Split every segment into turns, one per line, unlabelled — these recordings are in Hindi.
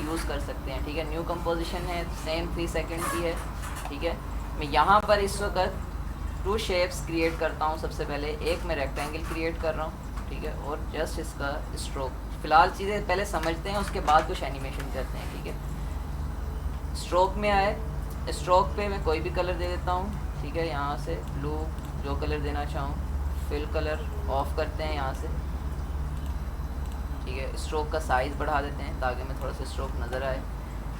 यूज़ कर सकते हैं, ठीक है। न्यू कंपोजिशन है, सेम 3 सेकंड की है, ठीक है। मैं यहाँ पर इस वक्त 2 शेप्स क्रिएट करता हूँ। सबसे पहले एक मैं रेक्टेंगल क्रिएट कर रहा हूँ, ठीक है, और जस्ट इसका स्ट्रोक, फ़िलहाल चीज़ें पहले समझते हैं, उसके बाद कुछ एनिमेशन करते हैं, ठीक है। स्ट्रोक में आए, स्ट्रोक पे मैं कोई भी कलर दे देता हूँ, ठीक है। यहाँ से ब्लू, जो कलर देना चाहूँ, फिल कलर ऑफ करते हैं यहाँ से, ठीक है। स्ट्रोक का साइज़ बढ़ा देते हैं ताकि मैं थोड़ा सा स्ट्रोक नज़र आए।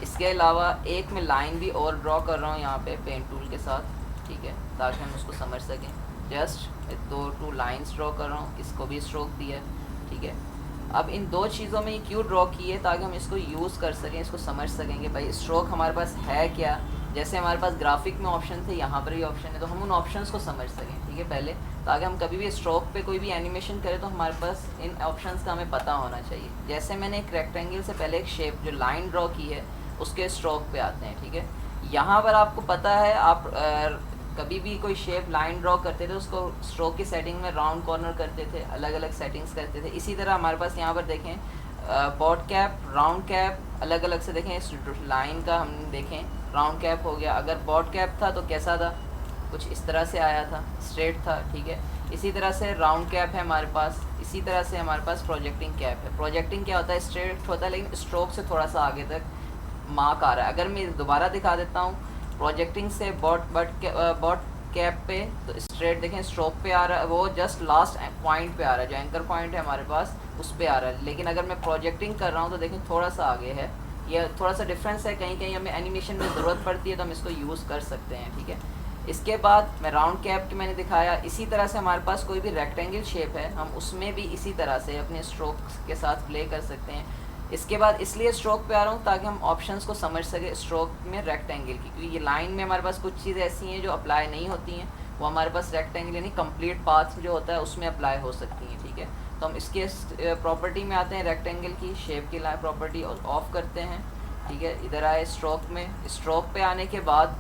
इसके अलावा एक मैं लाइन भी और ड्रॉ कर रहा हूँ यहाँ पे पेन टूल के साथ, ठीक है, ताकि हम उसको समझ सकें। जस्ट 2 लाइंस ड्रॉ कर रहा हूँ, इसको भी स्ट्रोक दिया है, ठीक है। अब इन 2 चीज़ों में ये क्यों ड्रॉ की है, ताकि हम इसको यूज़ कर सकें, इसको समझ सकेंगे भाई स्ट्रोक हमारे पास है क्या। जैसे हमारे पास ग्राफिक में ऑप्शन थे, यहाँ पर भी ऑप्शन है, तो हम उन ऑप्शंस को समझ सकें, ठीक है, पहले, ताकि हम कभी भी स्ट्रोक पे कोई भी एनिमेशन करें तो हमारे पास इन ऑप्शंस का हमें पता होना चाहिए। जैसे मैंने एक रेक्टेंगल से पहले एक शेप जो लाइन ड्रॉ की है, उसके स्ट्रोक पे आते हैं, ठीक है। यहाँ पर आपको पता है, आप कभी भी कोई शेप लाइन ड्रॉ करते थे उसको स्ट्रोक की सेटिंग में राउंड कॉर्नर करते थे, अलग अलग सेटिंग्स करते थे। इसी तरह हमारे पास यहाँ पर देखें बॉट कैप, राउंड कैप, अलग अलग से देखें। इस लाइन का हम देखें, राउंड कैप हो गया। अगर बॉट कैप था तो कैसा था, कुछ इस तरह से आया था, स्ट्रेट था, ठीक है। इसी तरह से राउंड कैप है हमारे पास। इसी तरह से हमारे पास प्रोजेक्टिंग कैप है। प्रोजेक्टिंग क्या होता है, स्ट्रेट होता है लेकिन स्ट्रोक से थोड़ा सा आगे तक मार्क आ रहा है। अगर मैं दोबारा दिखा देता हूँ, प्रोजेक्टिंग से बॉट कैप पे तो स्ट्रेट देखें, स्ट्रोक पे आ रहा है, वो जस्ट लास्ट पॉइंट पे आ रहा है, जो एंकर पॉइंट है हमारे पास उस पे आ रहा है। लेकिन अगर मैं प्रोजेक्टिंग कर रहा हूँ तो देखें थोड़ा सा आगे है, यह थोड़ा सा डिफरेंस है। कहीं कहीं हमें एनिमेशन में ज़रूरत पड़ती है तो हम इसको यूज़ कर सकते हैं, ठीक है। इसके बाद मैं राउंड कैप की मैंने दिखाया। इसी तरह से हमारे पास कोई भी रेक्टेंगल शेप है, हम उसमें भी इसी तरह से अपने स्ट्रोक के साथ प्ले कर सकते हैं। इसके बाद इसलिए स्ट्रोक पे आ रहा हूँ ताकि हम ऑप्शंस को समझ सके स्ट्रोक में रेक्टेंगल की, क्योंकि ये लाइन में हमारे पास कुछ चीज़ें ऐसी हैं जो अप्लाई नहीं होती हैं, वो हमारे पास रेक्टेंगल यानी कंप्लीट पाथ जो होता है उसमें अप्लाई हो सकती हैं, ठीक है। तो हम इसके प्रॉपर्टी में आते हैं, रेक्टेंगल की शेप की लाइन प्रॉपर्टी और ऑफ करते हैं, ठीक है। इधर आए स्ट्रोक में, स्ट्रोक पे आने के बाद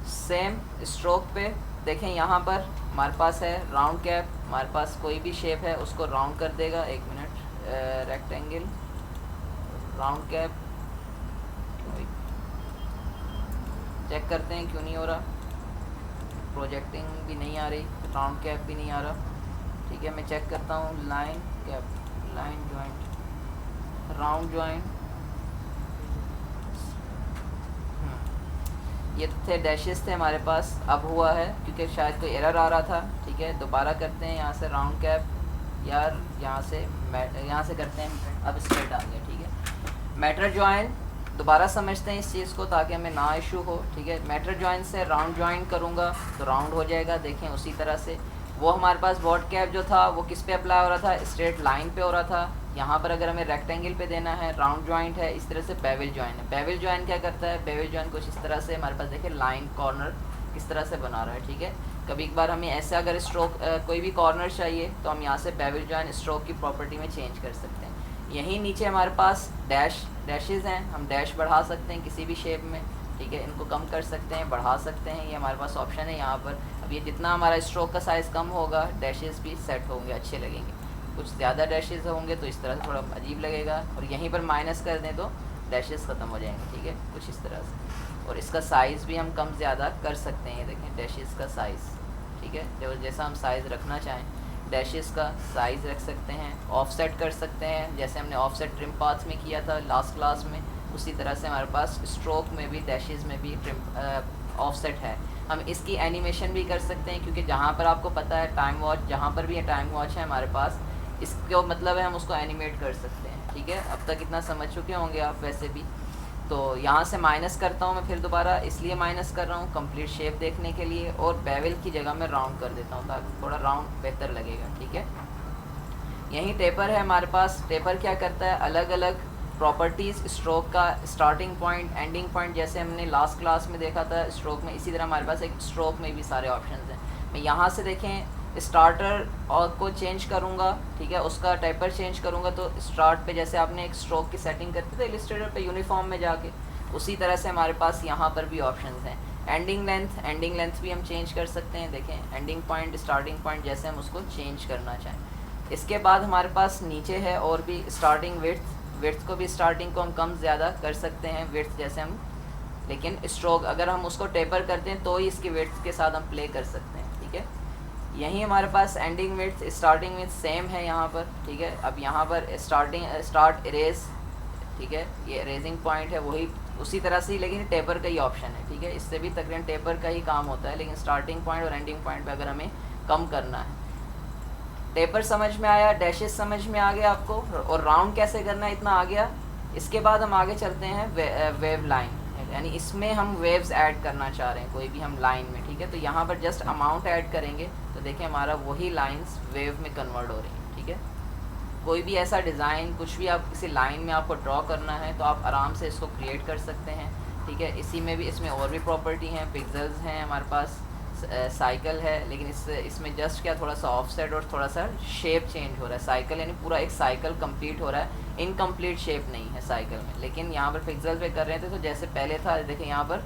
सेम स्ट्रोक पे देखें, यहाँ पर हमारे पास है राउंड कैप। हमारे पास कोई भी शेप है उसको राउंड कर देगा। एक minute, rectangle, round cap, check करते हैं क्यों नहीं हो रहा, प्रोजेक्टिंग भी नहीं आ रही, राउंड कैप भी नहीं आ रहा, ठीक है। मैं चेक करता हूँ, line cap, line joint, round joint, ये थे डैशेस थे हमारे पास, अब हुआ है क्योंकि शायद कोई एरर आ रहा था, ठीक है। दोबारा करते हैं, यहाँ से राउंड कैप, यार यहाँ से करते हैं, अब स्ट्रेट आ गया, ठीक है। मैटर जॉइन दोबारा समझते हैं इस चीज़ को ताकि हमें ना इशू हो, ठीक है। मैटर जॉइन से राउंड जॉइन करूँगा तो राउंड हो जाएगा, देखें उसी तरह से। वो हमारे पास बॉट कैप जो था वो किस पे अप्लाई हो रहा था, स्ट्रेट लाइन पे हो रहा था। यहाँ पर अगर हमें रेक्टेंगल पे देना है, राउंड जॉइंट है, इस तरह से बेवल जॉइन है। बेवल जॉइन क्या करता है, बेवल जॉइन कुछ इस तरह से हमारे पास देखें लाइन कॉर्नर किस तरह से बना रहा है, ठीक है। कभी एक बार हमें ऐसे अगर स्ट्रोक कोई भी कॉर्नर चाहिए तो हम यहाँ से बेवल जॉइन स्ट्रोक की प्रॉपर्टी में चेंज कर सकते हैं। यहीं नीचे हमारे पास डैशेस हैं, हम डैश बढ़ा सकते हैं किसी भी शेप में, ठीक है। इनको कम कर सकते हैं, बढ़ा सकते हैं, ये हमारे पास ऑप्शन है यहाँ पर। अब ये जितना हमारा स्ट्रोक का साइज़ कम होगा डैशेस भी सेट होंगे, अच्छे लगेंगे। कुछ ज़्यादा डैशेस होंगे तो इस तरह से थोड़ा अजीब लगेगा, और यहीं पर माइनस कर दें तो डैशेस ख़त्म हो जाएंगे, ठीक है, कुछ इस तरह से। और इसका साइज़ भी हम कम ज़्यादा कर सकते हैं, ये देखें डैशेस का साइज़, ठीक है, जो जैसा हम साइज़ रखना चाहें डैशेस का साइज़ रख सकते हैं। ऑफसेट कर सकते हैं, जैसे हमने ऑफसेट ट्रिम पाथ में किया था लास्ट क्लास में, उसी तरह से हमारे पास स्ट्रोक में भी डैशेस में भी ट्रिम ऑफसेट है। हम इसकी एनिमेशन भी कर सकते हैं, क्योंकि जहाँ पर आपको पता है टाइम वॉच, जहाँ पर भी टाइम वॉच है हमारे पास, इसका मतलब है हम उसको एनिमेट कर सकते हैं, ठीक है। अब तक इतना समझ चुके होंगे आप वैसे भी। तो यहाँ से माइनस करता हूँ मैं फिर दोबारा, इसलिए माइनस कर रहा हूँ कंप्लीट शेप देखने के लिए, और बेवल की जगह में राउंड कर देता हूँ ताकि थोड़ा राउंड बेहतर लगेगा, ठीक है। यहीं टेपर है हमारे पास। टेपर क्या करता है, अलग अलग प्रॉपर्टीज़ स्ट्रोक का स्टार्टिंग पॉइंट, एंडिंग पॉइंट, जैसे हमने लास्ट क्लास में देखा था स्ट्रोक में, इसी तरह हमारे पास एक स्ट्रोक में भी सारे ऑप्शन हैं। मैं यहाँ से देखें स्टार्टर और को चेंज करूँगा, ठीक है, उसका टाइपर चेंज करूँगा तो स्टार्ट पे जैसे आपने एक स्ट्रोक की सेटिंग करते थे इलस्ट्रेटर पे यूनिफॉर्म में जाके, उसी तरह से हमारे पास यहाँ पर भी ऑप्शंस हैं। एंडिंग लेंथ भी हम चेंज कर सकते हैं, देखें एंडिंग पॉइंट, स्टार्टिंग पॉइंट, जैसे हम उसको चेंज करना चाहें। इसके बाद हमारे पास नीचे है और भी स्टार्टिंग विड्थ, विड्थ को भी स्टार्टिंग को हम कम ज़्यादा कर सकते हैं विड्थ जैसे हम, लेकिन स्ट्रोक अगर हम उसको टेपर करते हैं तो ही इसकी विड्थ के साथ हम प्ले कर सकते हैं, ठीक है। यहीं हमारे पास ending width starting width same है यहाँ पर, ठीक है। अब यहाँ पर स्टार्ट इरेज, ठीक है, ये इरेजिंग पॉइंट है वही उसी तरह से ही, लेकिन टेपर का ही ऑप्शन है, ठीक है। इससे भी तकरीबन टेपर का ही काम होता है, लेकिन स्टार्टिंग पॉइंट और एंडिंग पॉइंट पे अगर हमें कम करना है। टेपर समझ में आया, डैशेस समझ में आ गया आपको, और राउंड कैसे करना है इतना आ गया। इसके बाद हम आगे चलते हैं वेव लाइन, यानी इसमें हम वेव्स ऐड करना चाह रहे हैं कोई भी हम लाइन में, ठीक है। तो यहाँ पर जस्ट अमाउंट ऐड करेंगे तो देखिए हमारा वही लाइंस वेव में कन्वर्ट हो रही हैं, ठीक है। कोई भी ऐसा डिज़ाइन कुछ भी आप किसी लाइन में आपको ड्रॉ करना है तो आप आराम से इसको क्रिएट कर सकते हैं, ठीक है। इसी में भी इसमें और भी प्रॉपर्टी हैं, पिक्सेल्स हैं हमारे पास, साइकिल है, लेकिन इसमें जस्ट क्या थोड़ा सा ऑफसेट और थोड़ा सा शेप चेंज हो रहा है। साइकिल यानी पूरा एक साइकिल कंप्लीट हो रहा है, इनकम्प्लीट शेप नहीं है साइकिल में, लेकिन यहाँ पर पिक्सेल पे कर रहे थे तो जैसे पहले था देखिए यहाँ पर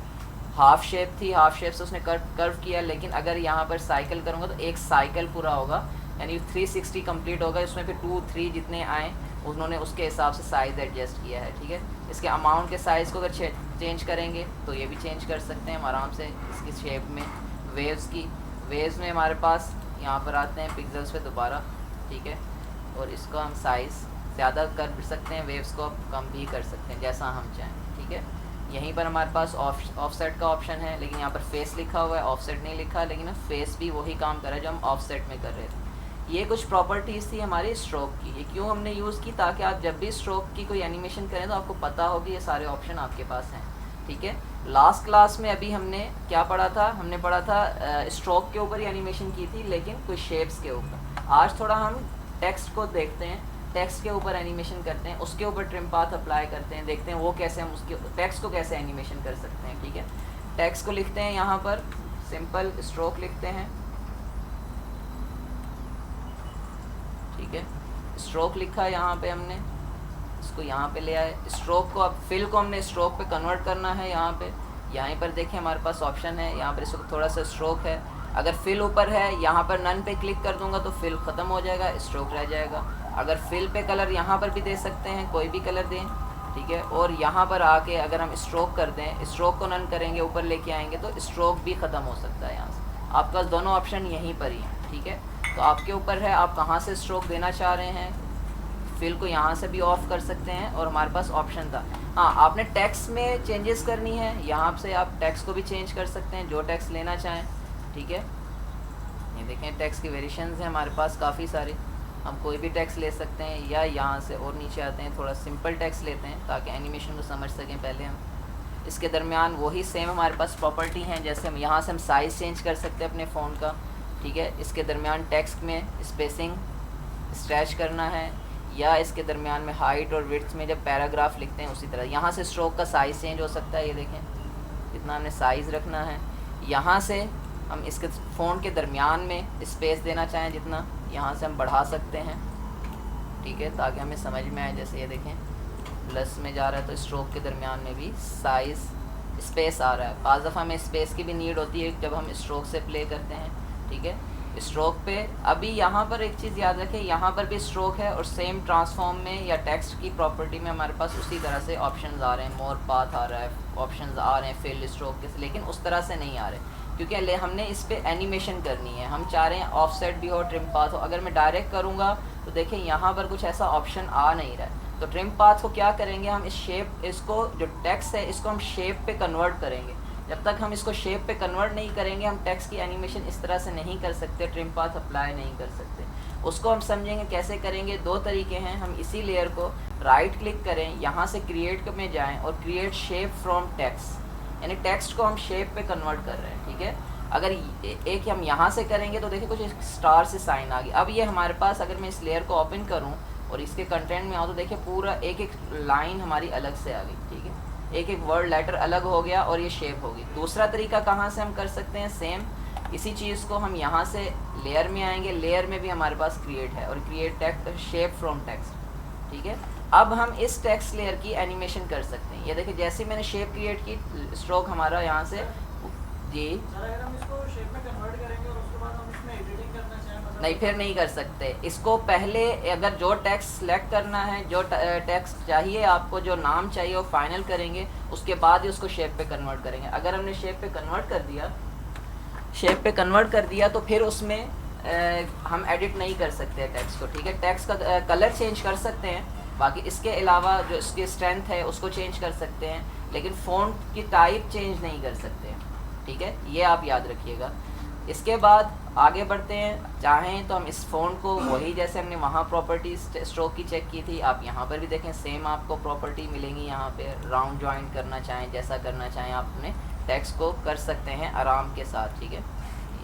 हाफ शेप थी, हाफ शेप से उसने कर्व किया, लेकिन अगर यहाँ पर साइकिल करूँगा तो एक साइकिल पूरा होगा, यानी 360 कंप्लीट होगा। इसमें फिर 2, 3 जितने आए उन्होंने उसके हिसाब से साइज़ एडजस्ट किया है, ठीक है। इसके अमाउंट के साइज़ को अगर चेंज करेंगे तो ये भी चेंज कर सकते हैं हम आराम से इसकी शेप में। वेव्स में हमारे पास यहाँ पर आते हैं पिक्सेल्स पे दोबारा, ठीक है, और इसको हम साइज़ ज़्यादा कर सकते हैं, वेव्स को कम भी कर सकते हैं जैसा हम चाहें, ठीक है। यहीं पर हमारे पास ऑफसेट का ऑप्शन है, लेकिन यहाँ पर फेस लिखा हुआ है, ऑफसेट नहीं लिखा, लेकिन फेस भी वही काम कर रहा है जो हम ऑफसेट में कर रहे थे। ये कुछ प्रॉपर्टीज़ थी हमारी स्ट्रोक की, ये क्यों हमने यूज़ की, ताकि आप जब भी स्ट्रोक की कोई एनिमेशन करें तो आपको पता हो कि ये सारे ऑप्शन आपके पास हैं, ठीक है। लास्ट क्लास में अभी हमने क्या पढ़ा था, हमने पढ़ा था स्ट्रोक के ऊपर ही एनिमेशन की थी, लेकिन कुछ शेप्स के ऊपर। आज थोड़ा हम टेक्स्ट को देखते हैं, टेक्स्ट के ऊपर एनिमेशन करते हैं, उसके ऊपर ट्रिम पाथ अप्लाई करते हैं, देखते हैं वो कैसे हम उसके टेक्स्ट को कैसे एनिमेशन कर सकते हैं, ठीक है। टेक्स्ट को लिखते हैं यहाँ पर, सिंपल स्ट्रोक लिखते हैं, ठीक है। स्ट्रोक लिखा है यहाँ पे हमने, इसको यहाँ पे ले आए। स्ट्रोक को अब फिल को हमने स्ट्रोक पे कन्वर्ट करना है, यहाँ पर देखिए हमारे पास ऑप्शन है, यहाँ पर इसको थोड़ा सा स्ट्रोक है, अगर फिल ऊपर है यहाँ पर नन पे क्लिक कर दूंगा तो फिल ख़त्म हो जाएगा, स्ट्रोक रह जाएगा। अगर फिल पे कलर यहाँ पर भी दे सकते हैं, कोई भी कलर दें, ठीक है। और यहाँ पर आके अगर हम स्ट्रोक कर दें, स्ट्रोक को नन करेंगे ऊपर लेके आएंगे तो स्ट्रोक भी ख़त्म हो सकता है यहाँ से। आपके पास दोनों ऑप्शन यहीं पर ही हैं, ठीक है। तो आपके ऊपर है आप कहाँ से स्ट्रोक देना चाह रहे हैं। फिल को यहाँ से भी ऑफ कर सकते हैं, और हमारे पास ऑप्शन था, हाँ आपने टेक्स्ट में चेंजेस करनी है, यहाँ से आप टेक्स्ट को भी चेंज कर सकते हैं जो टेक्स्ट लेना चाहें, ठीक है। ये देखें टेक्स्ट की वेरिएशंस हैं हमारे पास काफ़ी सारी, हम कोई भी टेक्स्ट ले सकते हैं, या यहाँ से और नीचे आते हैं थोड़ा सिंपल टेक्स्ट लेते हैं ताकि एनिमेशन को समझ सकें पहले हम। इसके दरमियान वही सेम हमारे पास प्रॉपर्टी हैं, जैसे हम यहाँ से हम साइज़ चेंज कर सकते हैं अपने फ़ोन का, ठीक है। इसके दरमियान टेक्स्ट में स्पेसिंग स्ट्रेच करना है, या इसके दरमियान में हाइट और विड्थ में जब पैराग्राफ लिखते हैं उसी तरह यहाँ से स्ट्रोक का साइज़ चेंज हो सकता है। ये देखें इतना हमने साइज़ रखना है, यहाँ से हम इसके फ़ोन के दरमियान में स्पेस देना चाहें जितना, यहाँ से हम बढ़ा सकते हैं, ठीक है, ताकि हमें समझ में आए। जैसे ये देखें प्लस में जा रहा है तो स्ट्रोक के दरमियान में भी साइज़ स्पेस आ रहा है। बाज़ दफ़ा हमें स्पेस की भी नीड होती है जब हम स्ट्रोक से प्ले करते हैं, ठीक है। स्ट्रोक पे अभी यहाँ पर एक चीज़ याद रखें, यहाँ पर भी स्ट्रोक है और सेम ट्रांसफॉर्म में या टेक्स्ट की प्रॉपर्टी में हमारे पास उसी तरह से ऑप्शंस आ रहे हैं, मोर पाथ आ रहा है, ऑप्शंस आ रहे हैं फिल स्ट्रोक के, लेकिन उस तरह से नहीं आ रहे क्योंकि हमने इस पर एनिमेशन करनी है। हम चाह रहे हैं ऑफसेट भी हो, ट्रिम पाथ हो। अगर मैं डायरेक्ट करूँगा तो देखिए यहाँ पर कुछ ऐसा ऑप्शन आ नहीं रहा है, तो ट्रिम पाथ को क्या करेंगे हम, इस शेप, इसको जो टेक्स्ट है इसको हम शेप पे कन्वर्ट करेंगे। जब तक हम इसको शेप पे कन्वर्ट नहीं करेंगे हम टेक्स्ट की एनिमेशन इस तरह से नहीं कर सकते, ट्रिम पाथ अप्लाई नहीं कर सकते। उसको हम समझेंगे कैसे करेंगे। दो तरीके हैं, हम इसी लेयर को राइट क्लिक करें, यहाँ से क्रिएट में जाएं और क्रिएट शेप फ्रॉम टेक्स्ट, यानी टेक्स्ट को हम शेप पे कन्वर्ट कर रहे हैं, ठीक है। अगर एक हम यहाँ से करेंगे तो देखिए कुछ स्टार से साइन आ गई। अब ये हमारे पास, अगर मैं इस लेयर को ओपन करूँ और इसके कंटेंट में आऊँ तो देखिए पूरा एक एक लाइन हमारी अलग से आ गई, ठीक है, एक एक वर्ड लेटर अलग हो गया और ये शेप होगी। दूसरा तरीका कहाँ से हम कर सकते हैं, सेम इसी चीज़ को हम यहाँ से लेयर में आएंगे, लेयर में भी हमारे पास क्रिएट है और create text shape from text, ठीक है। अब हम इस टेक्स्ट लेयर की एनिमेशन कर सकते हैं। ये देखिए जैसे मैंने शेप क्रिएट की, स्ट्रोक हमारा यहाँ से जी,
अगर हम इसको शेप में कन्वर्ट करेंगे और उसके बाद हम इसमें एडिटिंग करना चाहें मतलब
नहीं, फिर नहीं कर सकते इसको। पहले अगर जो टेक्स्ट सेलेक्ट करना है, जो टेक्स्ट चाहिए आपको, जो नाम चाहिए वो फाइनल करेंगे, उसके बाद ही उसको शेप पे कन्वर्ट करेंगे। अगर हमने शेप पे कन्वर्ट कर दिया तो फिर उसमें हम एडिट नहीं कर सकते टेक्स्ट को, ठीक है। टेक्स्ट का कलर चेंज कर सकते हैं, बाकी इसके अलावा जो इसकी स्ट्रेंथ है उसको चेंज कर सकते हैं, लेकिन फ़ॉन्ट की टाइप चेंज नहीं कर सकते हैं, ठीक है। ये आप याद रखिएगा। इसके बाद आगे बढ़ते हैं। चाहें तो हम इस फ़ॉन्ट को वही जैसे हमने वहाँ प्रॉपर्टीज स्ट्रोक की चेक की थी, आप यहाँ पर भी देखें सेम आपको प्रॉपर्टी मिलेंगी। यहाँ पे राउंड ज्वाइन करना चाहें, जैसा करना चाहें आप अपने टेक्स्ट को कर सकते हैं आराम के साथ, ठीक है।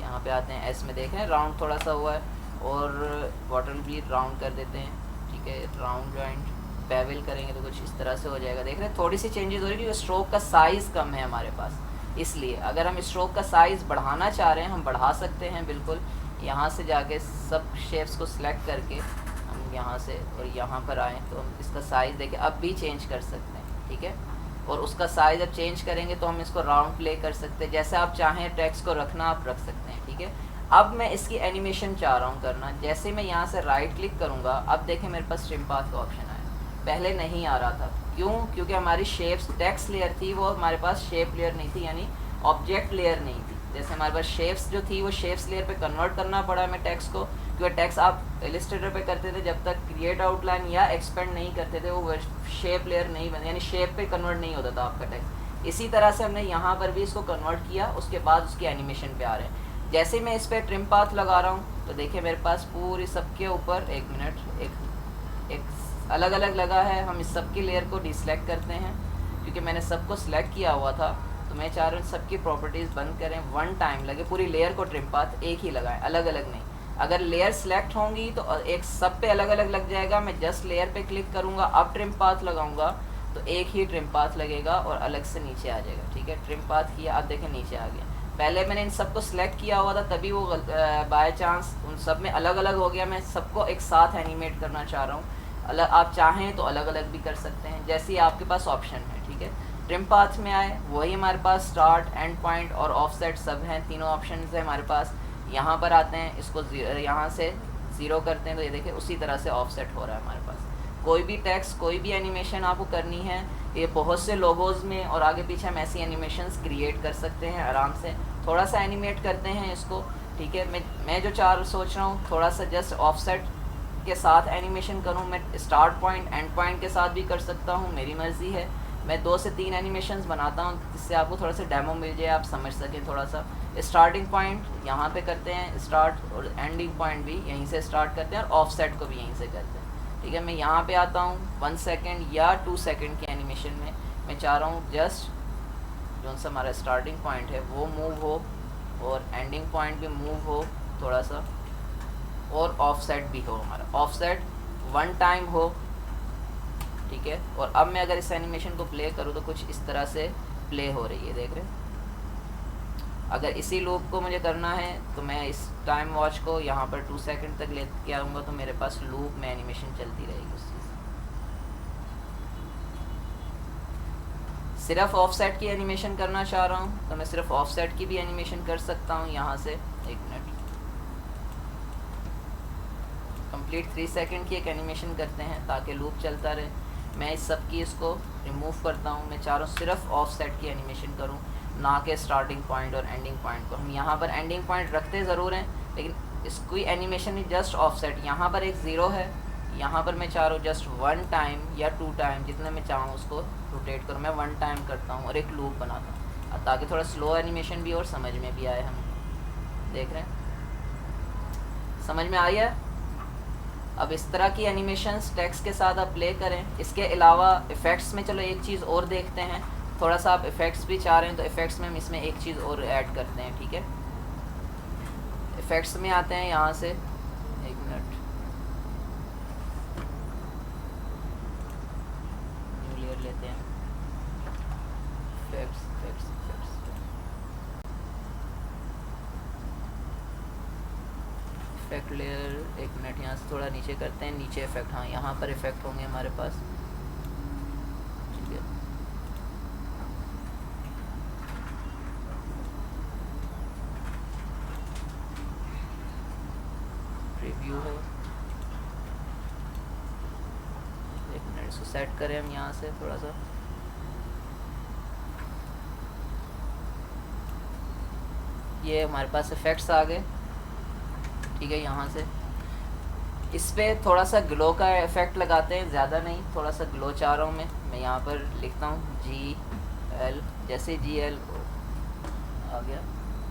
यहाँ पे आते हैं, एस में देखें राउंड थोड़ा सा हुआ है, और बॉटम भी राउंड कर देते हैं, ठीक है। राउंड ज्वाइंट बेवल करेंगे तो कुछ इस तरह से हो जाएगा। देख रहे हैं थोड़ी सी चेंजेस हो रही है क्योंकि स्ट्रोक का साइज़ कम है हमारे पास, इसलिए। अगर हम स्ट्रोक का साइज़ बढ़ाना चाह रहे हैं हम बढ़ा सकते हैं बिल्कुल। यहाँ से जाके सब शेप्स को सिलेक्ट करके हम यहाँ से और यहाँ पर आएँ तो हम इसका साइज़ देखें अब भी चेंज कर सकते हैं, ठीक है। और उसका साइज़ अब चेंज करेंगे तो हम इसको राउंड प्ले कर सकते हैं, जैसे आप चाहें टेक्स्ट को रखना आप रख सकते हैं, ठीक है। अब मैं इसकी एनिमेशन चाह रहा हूँ करना। जैसे मैं यहाँ से राइट क्लिक करूँगा, अब देखें मेरे पास ट्रिम पाथ का ऑप्शन आया, पहले नहीं आ रहा था। क्यों? क्योंकि हमारी शेप्स टेक्स्ट लेयर थी वो हमारे पास शेप लेयर नहीं थी, यानी ऑब्जेक्ट लेयर नहीं थी। जैसे हमारे पास शेप्स जो थी वो शेप्स लेयर पे कन्वर्ट करना पड़ा हमें टेक्स्ट को, क्योंकि टेक्स्ट आप इलिस्ट्रेटर पे करते थे जब तक क्रिएट आउटलाइन या एक्सपेंड नहीं करते थे वो शेप लेयर नहीं बने, यानी शेप पे कन्वर्ट नहीं होता था आपका टेक्स्ट। इसी तरह से हमने यहाँ पर भी इसको कन्वर्ट किया, उसके बाद उसकी एनिमेशन पे आ रहे हैं। जैसे मैं इस पर ट्रिम पाथ लगा रहा हूँ तो देखिए मेरे पास पूरी सबके ऊपर एक अलग अलग लगा है। हम इस सबकी लेयर को डिसलेक्ट करते हैं क्योंकि मैंने सबको सिलेक्ट किया हुआ था, तो मैं चाह रहा हूँ सबकी प्रॉपर्टीज़ बंद करें, वन टाइम लगे, पूरी लेयर को ट्रिम पाथ एक ही लगाएं, अलग अलग नहीं। अगर लेयर सिलेक्ट होंगी तो एक सब पे अलग अलग लग जाएगा। मैं जस्ट लेयर पे क्लिक करूँगा, अब ट्रिम पाथ लगाऊंगा तो एक ही ट्रिम पाथ लगेगा और अलग से नीचे आ जाएगा, ठीक है। ट्रिम पाथ किया, अब देखें नीचे आ गया। पहले मैंने इन सबको सिलेक्ट किया हुआ था तभी वो बाय चांस उन सब में अलग अलग हो गया। मैं सबको एक साथ एनिमेट करना चाह रहा हूँ, अलग आप चाहें तो अलग अलग भी कर सकते हैं, जैसे ही आपके पास ऑप्शन है, ठीक है। ट्रिम पाथ में आए, वही हमारे पास स्टार्ट, एंड पॉइंट और ऑफसेट सब हैं, तीनों ऑप्शन है हमारे पास। यहाँ पर आते हैं, इसको यहाँ से 0 करते हैं तो ये देखिए उसी तरह से ऑफसेट हो रहा है हमारे पास। कोई भी टेक्स्ट, कोई भी एनिमेशन आपको करनी है, ये बहुत से लोगोज़ में और आगे पीछे हम ऐसी एनिमेशंस क्रिएट कर सकते हैं आराम से। थोड़ा सा एनिमेट करते हैं इसको, ठीक है। मैं जो सोच रहा हूँ थोड़ा सा जस्ट ऑफसेट के साथ एनिमेशन करूँ। मैं स्टार्ट पॉइंट एंड पॉइंट के साथ भी कर सकता हूँ, मेरी मर्ज़ी है। मैं 2 से 3 एनिमेशंस बनाता हूँ जिससे आपको थोड़ा सा डेमो मिल जाए, आप समझ सकें थोड़ा सा। स्टार्टिंग पॉइंट यहाँ पे करते हैं स्टार्ट, और एंडिंग पॉइंट भी यहीं से स्टार्ट करते हैं, और ऑफसेट को भी यहीं से करते हैं, ठीक है। मैं यहाँ पे आता हूँ 1 सेकेंड या 2 सेकेंड की एनिमेशन में मैं चाह रहा हूँ जस्ट जो सा हमारा स्टार्टिंग पॉइंट है वो मूव हो और एंडिंग पॉइंट भी मूव हो थोड़ा सा, और ऑफसेट भी हो, हमारा ऑफसेट 1 टाइम हो, ठीक है। और अब मैं अगर इस एनिमेशन को प्ले करूँ तो कुछ इस तरह से प्ले हो रही है, देख रहे हैं। अगर इसी लूप को मुझे करना है तो मैं इस टाइम वॉच को यहाँ पर 2 सेकंड तक लेके आऊँगा तो मेरे पास लूप में एनिमेशन चलती रहेगी उस चीज़। सिर्फ ऑफसेट की एनिमेशन करना चाह रहा हूँ तो मैं सिर्फ ऑफसेट की भी एनिमेशन कर सकता हूँ यहाँ से। 1 मिनट, कंप्लीट 3 सेकंड की एक एनिमेशन करते हैं ताकि लूप चलता रहे। मैं इस सब की इसको रिमूव करता हूँ। मैं चाह रहा हूँ सिर्फ ऑफसेट की एनिमेशन करूँ, ना कि स्टार्टिंग पॉइंट और एंडिंग पॉइंट को। हम यहाँ पर एंडिंग पॉइंट रखते ज़रूर हैं लेकिन इसकी एनिमेशन ही जस्ट ऑफसेट। यहाँ पर एक 0 है, यहाँ पर मैं चाह रहा हूँ जस्ट 1 टाइम या 2 टाइम, जितना मैं चाहूँ उसको रोटेट करूँ। मैं 1 टाइम करता हूँ और एक लूप बनाता हूँ ताकि थोड़ा स्लो एनिमेशन भी और समझ में भी आए। हम देख रहे हैं, समझ में आई है। अब इस तरह की एनिमेशंस टेक्स्ट के साथ आप प्ले करें। इसके अलावा इफ़ेक्ट्स में चलो एक चीज़ और देखते हैं, थोड़ा सा आप इफ़ेक्ट्स भी चाह रहे हैं तो इफ़ेक्ट्स में हम इसमें एक चीज़ और ऐड करते हैं, ठीक है। इफ़ेक्ट्स में आते हैं यहाँ से, 1 मिनट, न्यू लेयर लेते हैं, इफ़ेक्ट्स इफेक्ट लेयर। 1 मिनट, यहाँ से थोड़ा नीचे करते हैं, नीचे इफेक्ट, हाँ यहाँ पर इफेक्ट होंगे हमारे पास, ठीक है। इसको सेट करें हम यहाँ से थोड़ा सा, ये हमारे पास इफ़ेक्ट्स आ गए, ठीक है। यहाँ से इस पर थोड़ा सा ग्लो का इफ़ेक्ट लगाते हैं, ज़्यादा नहीं, थोड़ा सा ग्लो चाह रहा हूँ मैं यहाँ पर लिखता हूँ GL, जैसे GL आ गया,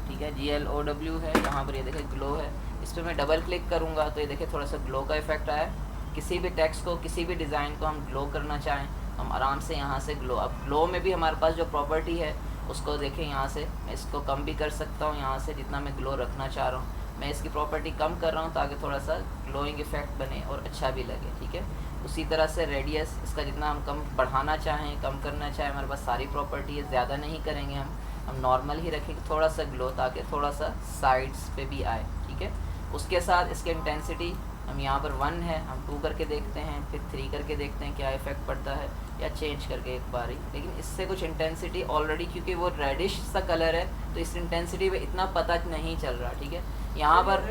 ठीक है, GLOW है, यहाँ पर ये देखें ग्लो है। इस पर मैं डबल क्लिक करूँगा तो ये देखें थोड़ा सा ग्लो का इफ़ेक्ट आया। किसी भी टेक्स्ट को, किसी भी डिज़ाइन को हम ग्लो करना चाहें, हम आराम से यहाँ से ग्लो, अब ग्लो में भी हमारे पास जो प्रॉपर्टी है उसको देखें, यहाँ से मैं इसको कम भी कर सकता हूँ, यहाँ से जितना मैं ग्लो रखना चाह रहा हूँ मैं इसकी प्रॉपर्टी कम कर रहा हूँ ताकि थोड़ा सा ग्लोइंग इफेक्ट बने और अच्छा भी लगे, ठीक है। उसी तरह से रेडियस, इसका जितना हम कम बढ़ाना चाहें, कम करना चाहें, हमारे पास सारी प्रॉपर्टी है, ज़्यादा नहीं करेंगे हम नॉर्मल ही रखेंगे, थोड़ा सा ग्लो ताकि थोड़ा सा साइड्स पे भी आए, ठीक है। उसके साथ इसके इंटेंसिटी हम यहाँ पर 1 है, हम 2 करके देखते हैं, फिर 3 करके देखते हैं क्या इफ़ेक्ट पड़ता है, या चेंज करके एक बार ही। लेकिन इससे कुछ इंटेंसिटी ऑलरेडी, क्योंकि वो रेडिश सा कलर है तो इस इंटेंसिटी पे इतना पता नहीं चल रहा, ठीक है। यहाँ पर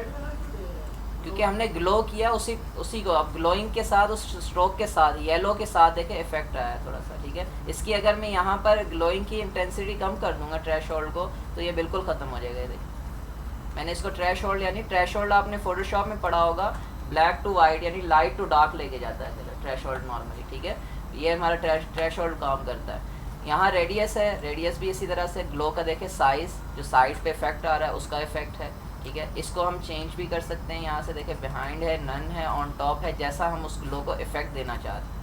क्योंकि हमने ग्लो किया उसी को, अब ग्लोइंग के साथ, उस स्ट्रोक के साथ, येलो के साथ देखें इफेक्ट आया थोड़ा सा, ठीक है। इसकी अगर मैं यहाँ पर ग्लोइंग की इंटेंसिटी कम कर दूंगा थ्रेशोल्ड को, तो ये बिल्कुल ख़त्म हो जाएगा। देखिए मैंने इसको थ्रेशोल्ड, यानी थ्रेशोल्ड आपने फोटोशॉप में पढ़ा होगा, ब्लैक टू वाइट यानी लाइट टू डार्क लेके जाता है थ्रेशोल्ड नॉर्मली, ठीक है। ये हमारा थ्रेशोल्ड काम करता है। यहाँ रेडियस है, रेडियस भी इसी तरह से ग्लो का देखें, साइज़ जो साइड पे इफेक्ट आ रहा है उसका इफेक्ट है, ठीक है। इसको हम चेंज भी कर सकते हैं, यहाँ से देखें बिहाइंड है, नन है, ऑन टॉप है, जैसा हम उस ग्लो को इफेक्ट देना चाहते हैं।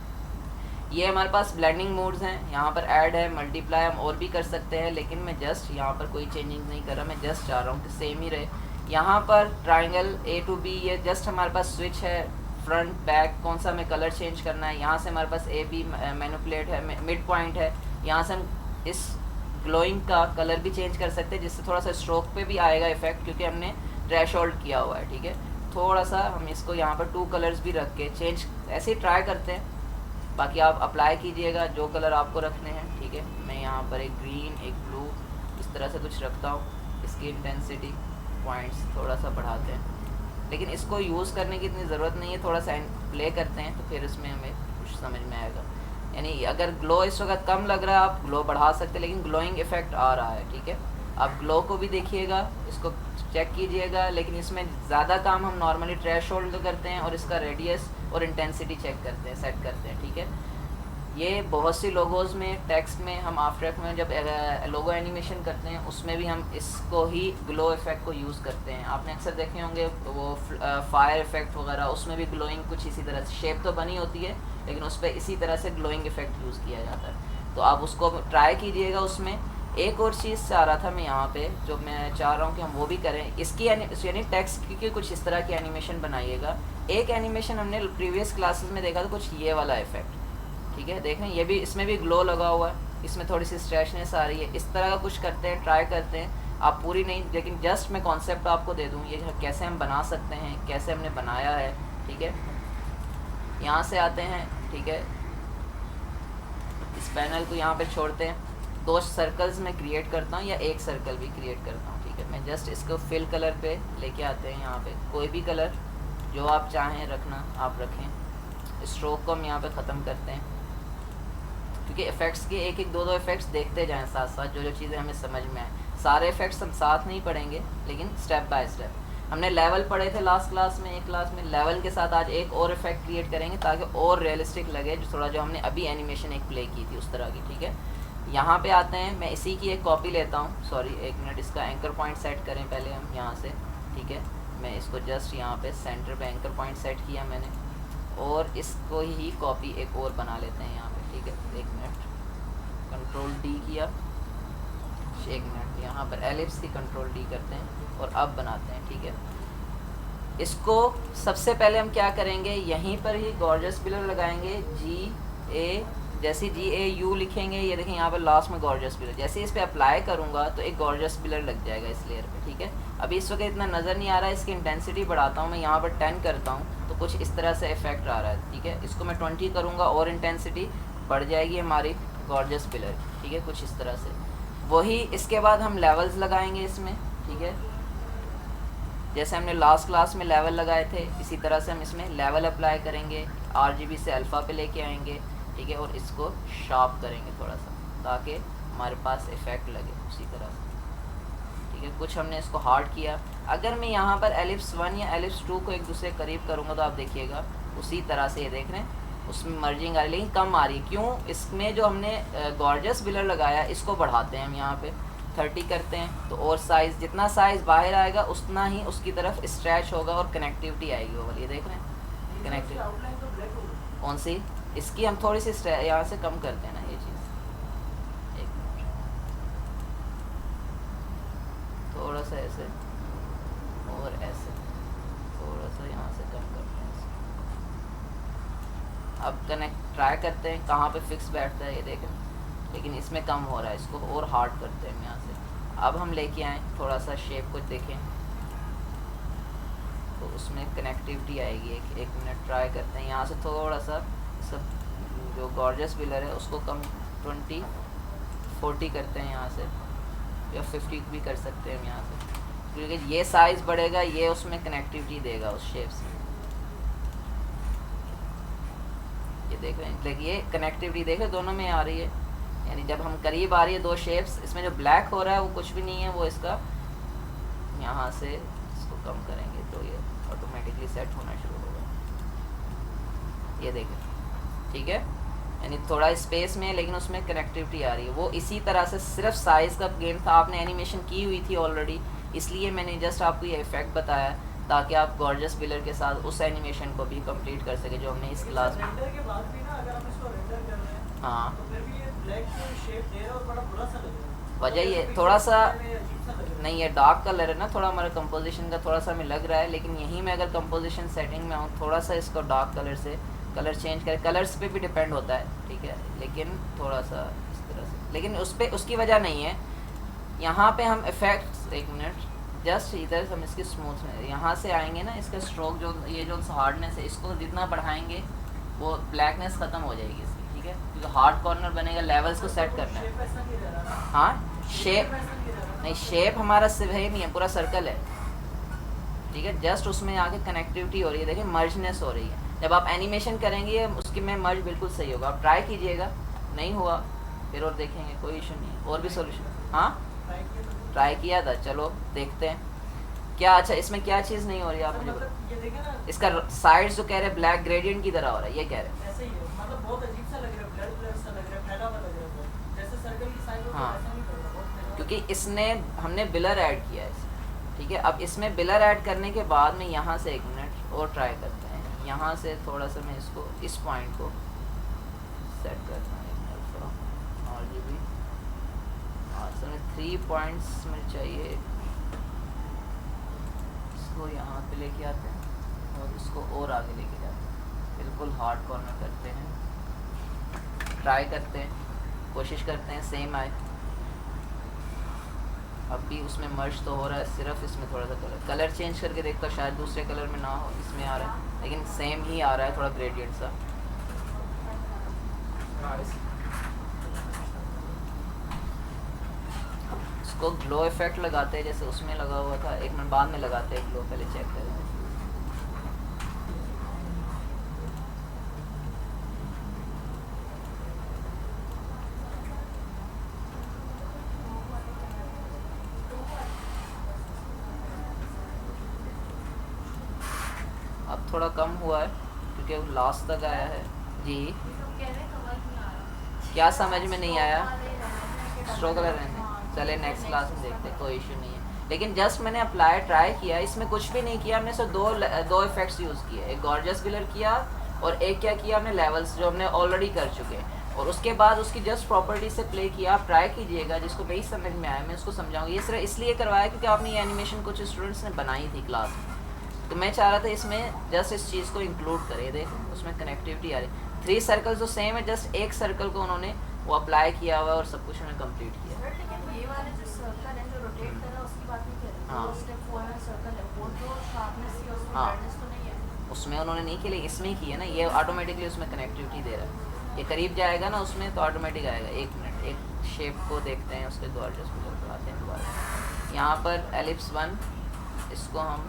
ये हमारे पास ब्लेंडिंग मोड्स हैं, यहाँ पर ऐड है, मल्टीप्लाई हम और भी कर सकते हैं, लेकिन मैं जस्ट यहाँ पर कोई चेंजिंग नहीं कर रहा, मैं जस्ट चाह रहा हूँ कि सेम ही रहे। यहाँ पर ट्राइंगल A to B, ये जस्ट हमारे पास स्विच है, फ्रंट बैक कौन सा हमें कलर चेंज करना है। यहाँ से हमारे पास AB मैनिपुलेट है, मिड पॉइंट है, यहाँ से हम इस ग्लोइंग का कलर भी चेंज कर सकते हैं, जिससे थोड़ा सा स्ट्रोक पे भी आएगा इफेक्ट, क्योंकि हमने थ्रेशोल्ड किया हुआ है, ठीक है। थोड़ा सा हम इसको यहाँ पर 2 कलर्स भी रख के चेंज ऐसे ही ट्राई करते हैं, बाकी आप अप्लाई कीजिएगा जो कलर आपको रखने हैं, ठीक है। मैं यहाँ पर एक ग्रीन, एक ब्लू, इस तरह से कुछ रखता हूँ। इसकी इंटेंसिटी पॉइंट्स थोड़ा सा बढ़ाते हैं, लेकिन इसको यूज़ करने की इतनी ज़रूरत नहीं है, थोड़ा सा प्ले करते हैं तो फिर इसमें हमें कुछ समझ में आएगा। यानी अगर ग्लो इस वक्त कम लग रहा है आप ग्लो बढ़ा सकते हैं, लेकिन ग्लोइंग इफेक्ट आ रहा है, ठीक है। आप ग्लो को भी देखिएगा, इसको चेक कीजिएगा, लेकिन इसमें ज़्यादा काम हम नॉर्मली थ्रेशोल्ड करते हैं और इसका रेडियस और इंटेंसिटी चेक करते हैं, सेट करते हैं, ठीक है। ये बहुत सी लोगोज़ में, टेक्स्ट में, हम आफ्टर इफेक्ट में जब लोगो एनिमेशन करते हैं उसमें भी हम इसको ही ग्लो इफेक्ट को यूज़ करते हैं। आपने अक्सर देखे होंगे वो फायर इफेक्ट वगैरह, उसमें भी ग्लोइंग कुछ इसी तरह से, शेप तो बनी होती है लेकिन उस पर इसी तरह से ग्लोइंग इफेक्ट यूज़ किया जाता है। तो आप उसको ट्राई कीजिएगा। उसमें एक और चीज़ चाह रहा था मैं यहाँ पे, जो मैं चाह रहा हूँ कि हम वो भी करें, इसकी यानी टेक्स्ट की कुछ इस तरह की एनिमेशन बनाइएगा। एक एनिमेशन हमने प्रीवियस क्लासेस में देखा था, कुछ ये वाला इफेक्ट, ठीक है। देखें ये भी, इसमें भी ग्लो लगा हुआ है, इसमें थोड़ी सी स्ट्रेचनेस आ रही है। इस तरह का कुछ करते हैं, ट्राई करते हैं। आप पूरी नहीं, लेकिन जस्ट मैं कॉन्सेप्ट आपको दे दूँ, ये कैसे हम बना सकते हैं, कैसे हमने बनाया है, ठीक है। यहाँ से आते हैं, ठीक है, इस पैनल को यहाँ पे छोड़ते हैं, 2 सर्कल्स में क्रिएट करता हूँ या एक सर्कल भी क्रिएट करता हूँ, ठीक है। मैं जस्ट इसको फिल कलर पे लेके आते हैं, यहाँ पे कोई भी कलर जो आप चाहें रखना आप रखें। स्ट्रोक को हम यहाँ पे ख़त्म करते हैं, क्योंकि इफ़ेक्ट्स के एक एक 2 इफ़ेक्ट्स देखते जाएं साथ साथ, जो जो चीज़ें हमें समझ में आए। सारे इफ़ेक्ट्स हम साथ नहीं पढ़ेंगे, लेकिन स्टेप बाय स्टेप। हमने लेवल पढ़े थे लास्ट क्लास में, एक क्लास में। लेवल के साथ आज एक और इफेक्ट क्रिएट करेंगे ताकि और रियलिस्टिक लगे, जो थोड़ा जो हमने अभी एनिमेशन एक प्ले की थी उस तरह की, ठीक है। यहाँ पे आते हैं, मैं इसी की एक कॉपी लेता हूँ, सॉरी 1 मिनट, इसका एंकर पॉइंट सेट करें पहले हम यहाँ से, ठीक है। मैं इसको जस्ट यहाँ पे सेंटर पे एंकर पॉइंट सेट किया मैंने, और इसको ही कॉपी एक और बना लेते हैं यहाँ पे, ठीक है। 1 मिनट, कंट्रोल D किया, 1 मिनट, यहाँ पर एलिप्स की कंट्रोल D करते हैं और अब बनाते हैं, ठीक है। इसको सबसे पहले हम क्या करेंगे, यहीं पर ही गॉर्जियस पिलर लगाएंगे, GA, जैसे GAU लिखेंगे, ये देखें यहाँ पर लास्ट में गॉर्जियस पिलर, जैसे इस पर अप्लाई करूँगा तो एक गॉर्जियस पिलर लग जाएगा इस लेयर पे, ठीक है। अभी इस वक्त इतना नज़र नहीं आ रहा है, इसकी इंटेंसिटी बढ़ाता हूँ मैं, यहाँ पर 10 करता हूँ तो कुछ इस तरह से इफेक्ट आ रहा है, ठीक है। इसको मैं 20 करूँगा और इंटेंसिटी बढ़ जाएगी हमारी गॉर्जियस पिलर, ठीक है, कुछ इस तरह से। वही इसके बाद हम लेवल्स लगाएंगे इसमें, ठीक है। जैसे हमने लास्ट क्लास में लेवल लगाए थे, इसी तरह से हम इसमें लेवल अप्लाई करेंगे, RGB से अल्फ़ा पे लेके आएंगे, ठीक है, और इसको शार्प करेंगे थोड़ा सा ताकि हमारे पास इफ़ेक्ट लगे उसी तरह से। ठीक है, कुछ हमने इसको हार्ड किया। अगर मैं यहाँ पर एलिप्स 1 या एलिप्स 2 को एक दूसरे करीब करूँगा तो आप देखिएगा उसी तरह से, ये देख रहे हैं उसमें मर्जिंग आ रही है, लेकिन कम आ रही है। क्यों? इसमें जो हमने गॉर्जियस बिलर लगाया इसको बढ़ाते हैं हम, यहाँ पे 30 करते हैं तो और साइज़, जितना साइज़ बाहर आएगा उतना ही उसकी तरफ स्ट्रेच होगा और कनेक्टिविटी आएगी ओवर। ये देख रहे हैं कनेक्टिविटी कौन सी, इसकी हम थोड़ी सी यहाँ से कम करते हैं ना ये चीज़, एक मिनट, थोड़ा सा ऐसे और ऐसे थोड़ा सा यहाँ से कम करते हैं। अब कनेक्ट ट्राई करते हैं कहाँ पे फिक्स बैठता है, ये देखें, लेकिन इसमें कम हो रहा है, इसको और हार्ड करते हैं यहाँ से। अब हम लेके आएँ थोड़ा सा शेप को देखें तो उसमें कनेक्टिविटी आएगी। एक मिनट ट्राई करते हैं, यहाँ से थोड़ा सा सब जो गॉर्जियस बिलर है उसको कम 20-40 करते हैं यहाँ से, या 50 भी कर सकते हैं हम यहाँ से, क्योंकि ये साइज़ बढ़ेगा, ये उसमें कनेक्टिविटी देगा उस शेप से। ये देख रहे हैं, देखिए ये कनेक्टिविटी देखे दोनों में आ रही है, यानी जब हम करीब आ रही है दो शेप्स, इसमें जो ब्लैक हो रहा है वो कुछ भी नहीं है, वो इसका यहाँ से इसको कम करेंगे तो ये ऑटोमेटिकली सेट होना शुरू होगा। ये देखें, ठीक है, यानी थोड़ा स्पेस में है लेकिन उसमें कनेक्टिविटी आ रही है। वो इसी तरह से सिर्फ साइज़ का गेम था, आपने एनिमेशन की हुई थी ऑलरेडी, इसलिए मैंने जस्ट आपको ये इफेक्ट बताया ताकि आप गॉर्जियस बिलर के साथ उस एनिमेशन को भी कंप्लीट कर सके जो हमने इस क्लास में।
के बाद भी ना अगर हम इसको रेंडर कर रहे हैं
हाँ,
तो फिर भी ये ब्लैक शेप दे रहा है और बड़ा बुरा सा लग रहा है।
वजह ये थोड़ा सा नहीं, ये डार्क कलर है ना, थोड़ा हमारा कंपोजिशन का थोड़ा सा हमें लग रहा है, लेकिन यहीं में अगर कंपोजिशन सेटिंग में आऊँ थोड़ा सा इसको डार्क कलर से कलर चेंज करें, कलर्स पे भी डिपेंड होता है, ठीक है, लेकिन थोड़ा सा इस तरह से, लेकिन उस पर उसकी वजह नहीं है। यहाँ पे हम इफेक्ट्स, एक मिनट, जस्ट इधर हम इसकी स्मूथ में यहाँ से आएंगे ना, इसका स्ट्रोक जो ये जो हार्डनेस है इसको जितना बढ़ाएंगे वो ब्लैकनेस ख़त्म हो जाएगी इसकी, ठीक है, क्योंकि हार्ड कॉर्नर बनेगा, लेवल्स को सेट करना है। हाँ, शेप नहीं, शेप हमारा सिर्फ है नहीं है, पूरा सर्कल है, ठीक है, जस्ट उसमें आके कनेक्टिविटी हो रही है, देखिए मर्जनेस हो रही है। जब आप एनिमेशन करेंगे उसकी में मर्ज बिल्कुल सही होगा, आप ट्राई कीजिएगा, नहीं हुआ फिर और देखेंगे, कोई इशू नहीं है, और भी सोल्यूशन। हाँ, ट्राई किया था, चलो देखते हैं क्या। अच्छा, इसमें क्या चीज़ नहीं हो रही है आप मुझे बताओ। इसका साइड्स जो कह रहे हैं ब्लैक ग्रेडियंट की तरह हो रहा है, ये कह रहे हैं
ऐसे ही है, मतलब बहुत अजीब सा लग रहा है, ब्लड ब्लड सा लग रहा है, फैला हुआ लग रहा है, जैसे सर्कल की साइज हो
हाँ,
ऐसा नहीं कर रहा, बहुत फैला।
क्योंकि इसने हमने बिलर ऐड किया है, ठीक है। अब इसमें बिलर ऐड करने के बाद में यहाँ से, एक मिनट और ट्राई करते हैं, यहाँ से थोड़ा सा मैं इसको इस पॉइंट को सेट करता हूँ, और ये भी असल में 3 पॉइंट्स में चाहिए, इसको यहाँ पे लेके आते हैं और इसको और आगे लेके जाते हैं, बिल्कुल हार्ड कॉर्नर करते हैं, ट्राई करते हैं, कोशिश करते हैं सेम आए। अब भी उसमें मर्ज तो हो रहा है, सिर्फ इसमें थोड़ा सा कलर चेंज करके देखता, शायद दूसरे कलर में ना हो, इसमें आ रहा है लेकिन सेम ही आ रहा है, थोड़ा ग्रेडियंट सा। इसको ग्लो इफेक्ट लगाते हैं जैसे उसमें लगा हुआ था, एक मिनट बाद में लगाते हैं ग्लो, पहले चेक करें। अब थोड़ा कम हुआ है क्योंकि वो लास्ट तक आया है। जी, क्या समझ में नहीं आया? स्ट्रोक कलर रहने, चले नेक्स्ट क्लास में देखते हैं, कोई इशू नहीं है। लेकिन जस्ट मैंने अप्लाई ट्राई किया, इसमें कुछ भी नहीं किया हमने, सिर्फ दो इफेक्ट्स यूज़ किए, एक गॉर्जियस बिलर किया और एक क्या किया हमने, लेवल्स जो हमने ऑलरेडी कर चुके हैं, और उसके बाद उसकी जस्ट प्रॉपर्टी से प्ले किया। आप ट्राई कीजिएगा, जिसको नहीं समझ में आया मैं उसको समझाऊंगी। ये सिर्फ इसलिए करवाया क्योंकि आपने ये एनिमेशन कुछ स्टूडेंट्स ने बनाई थी क्लास में, तो मैं चाह रहा था इसमें जस्ट इस चीज़ को इंक्लूड करें। देखें उसमें कनेक्टिविटी आ रही, 3 सर्कल तो सेम है, जस्ट एक सर्कल को उन्होंने वो अप्लाई किया हुआ और सब कुछ उन्होंने कंप्लीट किया।
ये वाले जो सर्कल है जो रोटेट कर रहा है उसकी बात नहीं कर रहे,
हाँ।
जो स्टेप 4 में सर्कल है वो जो शार्पनेस है उसमें
हाँ।
ब्राइटनेस तो नहीं है,
उसमें उन्होंने नहीं किया, इसमें की है ना, ये ऑटोमेटिकली उसमें कनेक्टिविटी दे रहा है। ये करीब जाएगा ना उसमें तो ऑटोमेटिक आएगा। एक मिनट, एक शेप को देखते हैं, उसके गॉर्जियस को आते हैं दोबारा। यहाँ पर एलिप्स 1, इसको हम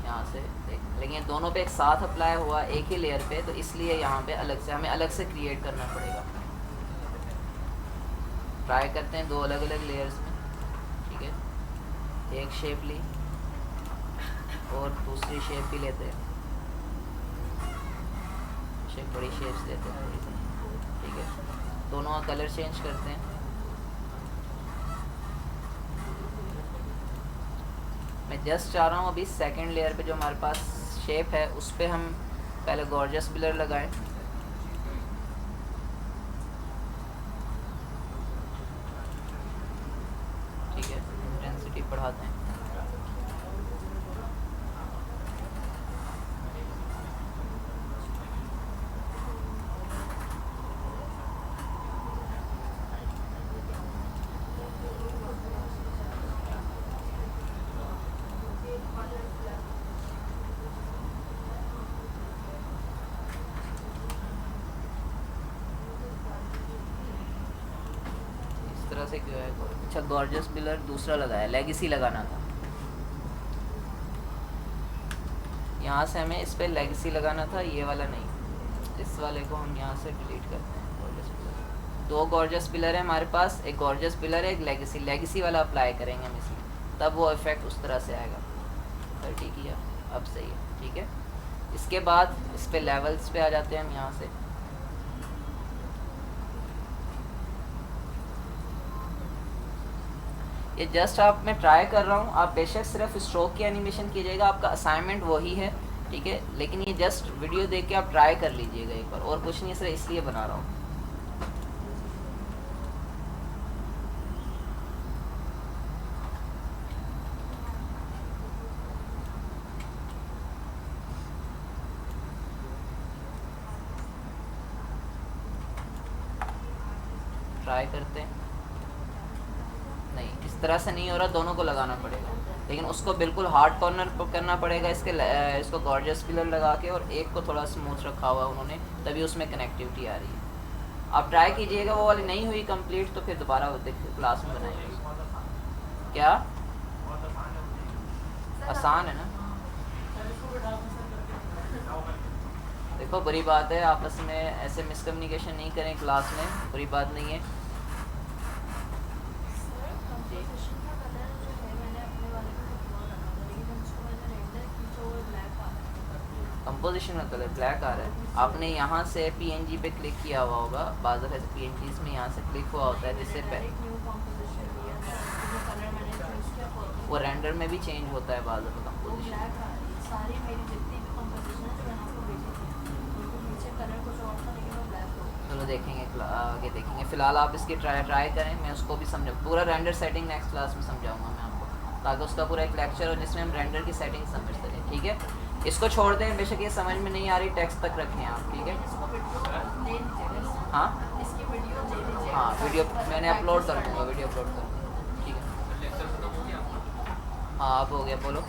यहाँ से देख, लेकिन ये दोनों पे एक साथ अप्लाई हुआ एक ही लेयर पे, तो इसलिए यहाँ पे अलग से हमें अलग से क्रिएट करना पड़ेगा। ट्राई करते हैं दो अलग अलग लेयर्स में, ठीक है। एक शेप ली और दूसरी शेप भी लेते हैं, शेप बड़ी शेप्स लेते हैं, ठीक है। दोनों का कलर चेंज करते हैं। मैं जस्ट चाह रहा हूँ अभी सेकंड लेयर पे जो हमारे पास शेप है उस पर हम पहले गॉर्जियस ब्लर लगाएं। ठीक है, इंटेंसिटी बढ़ाते हैं। तरह से क्यों है? अच्छा, गॉर्जियस ब्लर दूसरा लगाया, लेगेसी लगाना था। यहाँ से हमें इस पे लेगेसी लगाना था, ये वाला नहीं। इस वाले को हम यहाँ से डिलीट करते हैं। गॉर्जियस ब्लर, दो गॉर्जियस ब्लर है हमारे पास, एक गॉर्जियस ब्लर है, एक लेगेसी। लेगेसी वाला अप्लाई करेंगे हम इसमें, तब वो इफेक्ट उस तरह से आएगा। 30 किया, अब सही है, ठीक है। इसके बाद इस पे लेवल्स पे आ जाते हैं हम यहाँ से। ये जस्ट आप मैं ट्राई कर रहा हूँ, आप बेशक सिर्फ स्ट्रोक की एनिमेशन कीजिएगा, आपका असाइनमेंट वही है, ठीक है। लेकिन ये जस्ट वीडियो देख के आप ट्राई कर लीजिएगा एक बार, और कुछ नहीं, सिर्फ इसलिए बना रहा हूँ। ट्राई करते हैं, नहीं इस तरह से नहीं हो रहा, दोनों को लगाना पड़ेगा। लेकिन उसको बिल्कुल हार्ड कॉर्नर करना पड़ेगा इसको गॉर्जियस पिलर लगा के, और एक को थोड़ा स्मूथ रखा हुआ उन्होंने, तभी उसमें कनेक्टिविटी आ रही है। आप ट्राई कीजिएगा, वो वाली नहीं हुई कंप्लीट तो फिर दोबारा क्लास में बनाएंगे। क्या आसान है ना? देखो बुरी बात है, आपस में ऐसे मिसकम्युनिकेशन नहीं करें क्लास में, बुरी बात नहीं है। कंपोजिशन का कलर ब्लैक आ रहा है। आपने यहाँ से पीएनजी पे क्लिक किया हुआ होगा, बाज़ ऐसे पीएनजीज में यहाँ से क्लिक हुआ होता है, जिससे वो रेंडर में भी चेंज होता है बाज़ कंपोजिशन। चलो देखेंगे, आगे देखेंगे। फ़िलहाल आप इसकी ट्राई करें, मैं उसको भी समझा, पूरा रेंडर सेटिंग नेक्स्ट क्लास में समझाऊंगा मैं आपको, ताकि उसका पूरा एक लेक्चर हो जिसमें हम रेंडर की सेटिंग समझ सकें, ठीक है। इसको छोड़ दें, बेशक ये समझ में नहीं आ रही, टेक्स्ट तक रखें आप, ठीक है। हाँ हाँ, वीडियो मैंने अपलोड कर दूँगा, वीडियो अपलोड कर दूँगा, ठीक है। हाँ अब हो गया, बोलो।